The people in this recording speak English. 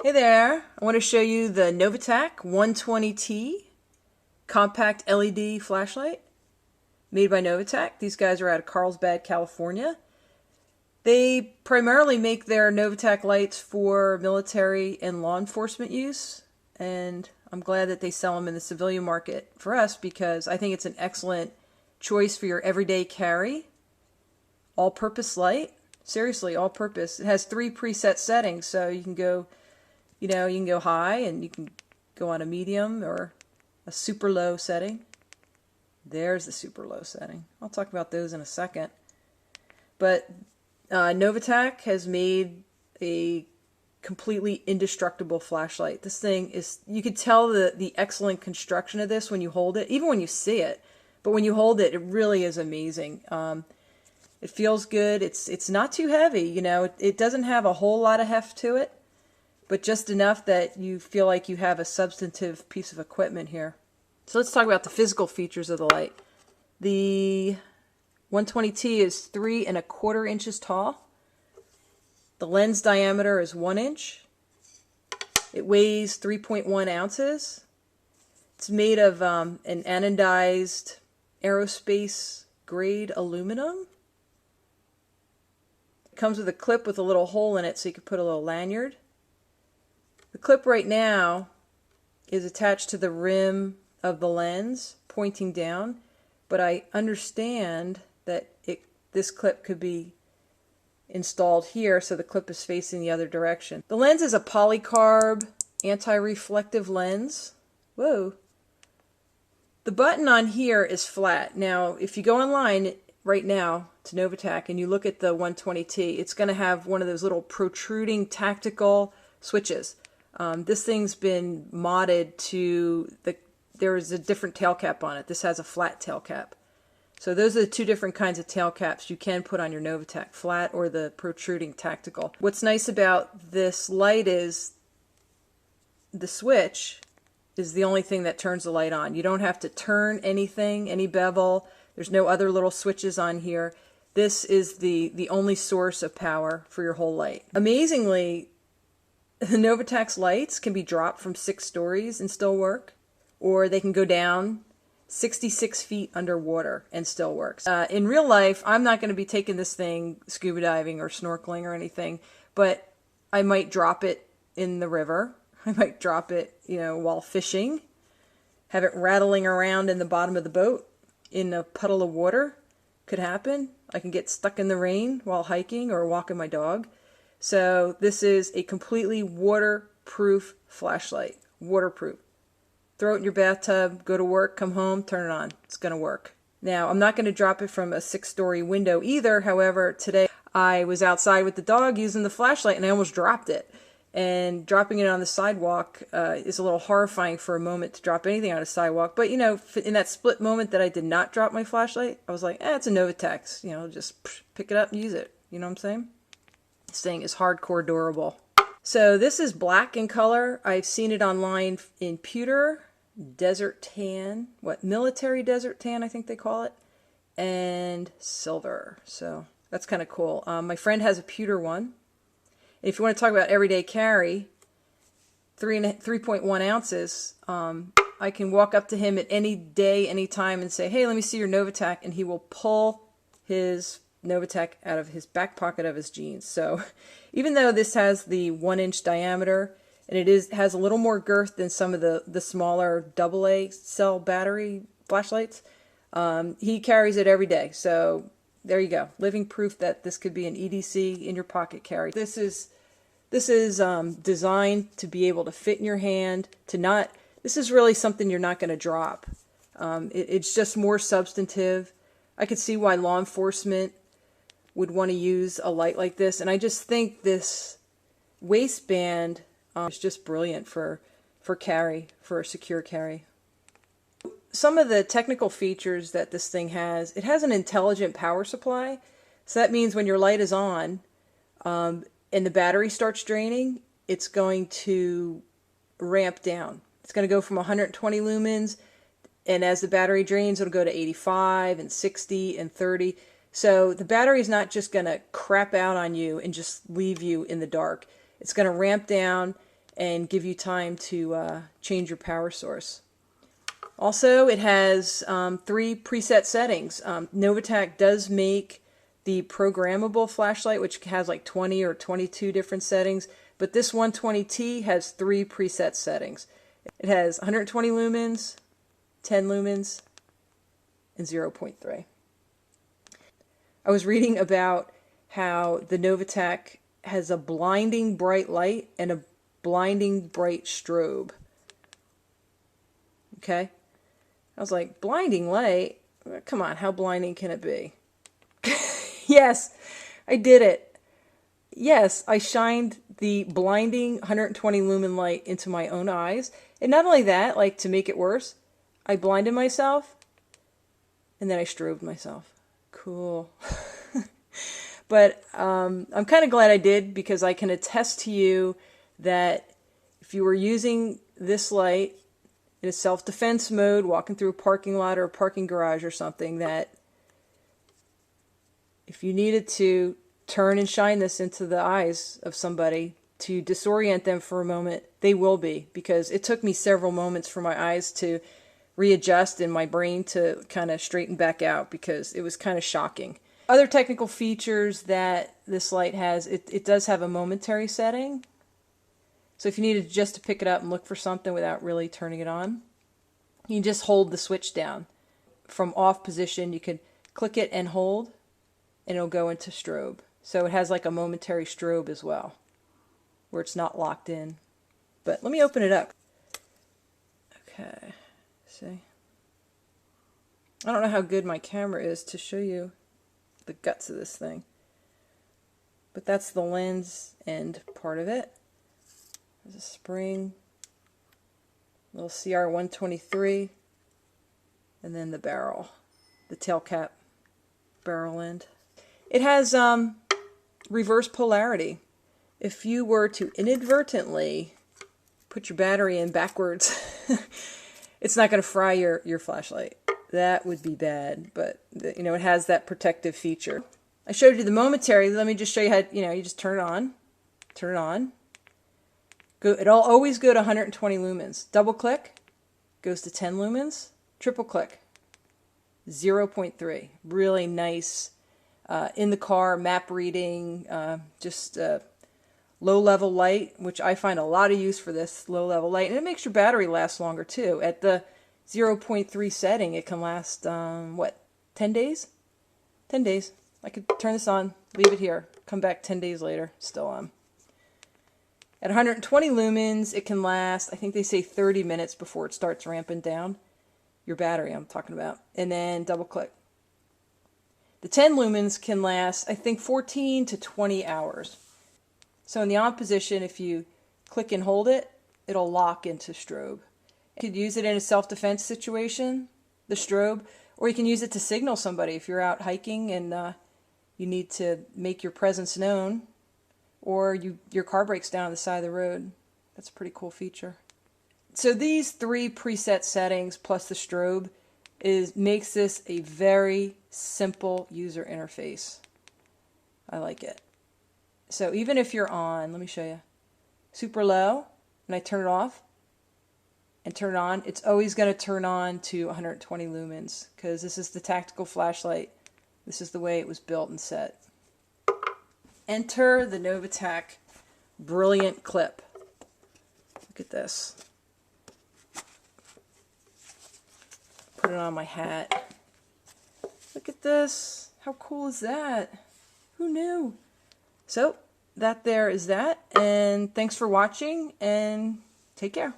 Hey there, I want to show you the NovaTac 120T compact LED flashlight made by NovaTac. These guys are out of Carlsbad, California. They primarily make their NovaTac lights for military and law enforcement use, and I'm glad that they sell them in the civilian market for us because I think it's an excellent choice for your everyday carry. All-purpose light. Seriously, all-purpose. It has 3 preset settings, so you can go you can go high and you can go on a medium or a super low setting. There's the super low setting. I'll talk about those in a second. But NovaTac has made a completely indestructible flashlight. This thing is, you could tell the excellent construction of this when you hold it, even when you see it. But when you hold it, it really is amazing. It feels good. It's not too heavy. It doesn't have a whole lot of heft to it, but just enough that you feel like you have a substantive piece of equipment here. So let's talk about the physical features of the light. The 120T is 3¼ inches tall. The lens diameter is 1 inch. It weighs 3.1 ounces. It's made of an anodized aeropsace grade aluminum. It comes with a clip with a little hole in it so you can put a little lanyard. The clip right now is attached to the rim of the lens, pointing down, but I understand that this clip could be installed here so the clip is facing the other direction. The lens is a polycarb anti-reflective lens. Whoa. The button on here is flat. Now, if you go online right now to NovaTac and you look at the 120T, it's going to have one of those little protruding tactical switches. This thing's been modded to there is a different tail cap on it. This has a flat tail cap. So those are the 2 different kinds of tail caps you can put on your NovaTac, flat or the protruding tactical. What's nice about this light is the switch is the only thing that turns the light on. You don't have to turn anything, any bevel. There's no other little switches on here. This is the only source of power for your whole light. Amazingly, the NovaTac's lights can be dropped from 6 stories and still work, or they can go down 66 feet underwater and still works. In real life, I'm not going to be taking this thing scuba diving or snorkeling or anything, but I might drop it in the river. I might drop it, while fishing, have it rattling around in the bottom of the boat in a puddle of water. Could happen. I can get stuck in the rain while hiking or walking my dog. So this is a completely waterproof flashlight. Waterproof. Throw it in your bathtub, go to work, come home, turn it on. It's going to work. Now, I'm not going to drop it from a 6-story window either. However, today I was outside with the dog using the flashlight and I almost dropped it. And dropping it on the sidewalk is a little horrifying for a moment to drop anything on a sidewalk. But, in that split moment that I did not drop my flashlight, I was like, it's a NovaTac. Just pick it up and use it. You know what I'm saying? This thing is hardcore durable. So this is black in color. I've seen it online in pewter, desert tan, military desert tan, I think they call it, and silver. So that's kind of cool. My friend has a pewter one. If you want to talk about everyday carry, 3.1 ounces, I can walk up to him at any day, any time, and say, hey, let me see your NovaTac, and he will pull his NovaTac out of his back pocket of his jeans. So even though this has the 1 inch diameter and it has a little more girth than some of the smaller AA cell battery flashlights, he carries it every day. So there you go, living proof that this could be an EDC in your pocket carry. This is designed to be able to fit in your hand. This is really something you're not going to drop. It's just more substantive. I could see why law enforcement would want to use a light like this, and I just think this waistband is just brilliant for carry, for a secure carry. Some of the technical features that this thing has, it has an intelligent power supply, so that means when your light is on and the battery starts draining, it's going to ramp down. It's going to go from 120 lumens, and as the battery drains, it'll go to 85 and 60 and 30. So the battery is not just going to crap out on you and just leave you in the dark. It's going to ramp down, and give you time to change your power source. Also, it has 3 preset settings. NovaTac does make the programmable flashlight, which has like 20 or 22 different settings, but this 120T has 3 preset settings. It has 120 lumens, 10 lumens, and 0.3. I was reading about how the NovaTac has a blinding bright light and a blinding bright strobe. Okay? I was like, blinding light? Come on, how blinding can it be? Yes, I did it. Yes, I shined the blinding 120 lumen light into my own eyes. And not only that, like to make it worse, I blinded myself and then I strobed myself. Cool. But I'm kind of glad I did, because I can attest to you that if you were using this light in a self-defense mode, walking through a parking lot or a parking garage or something, that if you needed to turn and shine this into the eyes of somebody to disorient them for a moment, they will be, because it took me several moments for my eyes to readjust and my brain to kind of straighten back out, because it was kind of shocking. Other technical features that this light has, it does have a momentary setting. So if you needed just to pick it up and look for something without really turning it on, you can just hold the switch down. From off position, you could click it and hold, and it'll go into strobe. So it has like a momentary strobe as well, where it's not locked in. But let me open it up. Okay, see? I don't know how good my camera is to show you the guts of this thing. But that's the lens end part of it. There's a spring, little CR 123, and then the barrel, the tail cap barrel end. It has reverse polarity. If you were to inadvertently put your battery in backwards, it's not going to fry your flashlight. That would be bad, but you know, it has that protective feature. I showed you the momentary. Let me just show you how, you just turn it on. Turn it on. It'll always go to 120 lumens. Double click, goes to 10 lumens. Triple click, 0.3. Really nice in the car, map reading, just low level light, which I find a lot of use for this low level light. And it makes your battery last longer too. At the 0.3 setting, it can last, 10 days? 10 days. I could turn this on, leave it here, come back 10 days later, still on. At 120 lumens, it can last, I think they say 30 minutes before it starts ramping down. Your battery, I'm talking about. And then double click. The 10 lumens can last, I think, 14 to 20 hours. So in the on position, if you click and hold it, it'll lock into strobe. You could use it in a self-defense situation, the strobe, or you can use it to signal somebody if you're out hiking and you need to make your presence known, or your car breaks down on the side of the road. That's a pretty cool feature. So these 3 preset settings plus the strobe makes this a very simple user interface. I like it. So even if you're on, let me show you, super low, and I turn it off and turn it on, it's always going to turn on to 120 lumens, because this is the tactical flashlight. This is the way it was built and set. Enter the NovaTac brilliant clip. Look at this. Put it on my hat. Look at this. How cool is that? Who knew? So that there is that, and thanks for watching, and take care.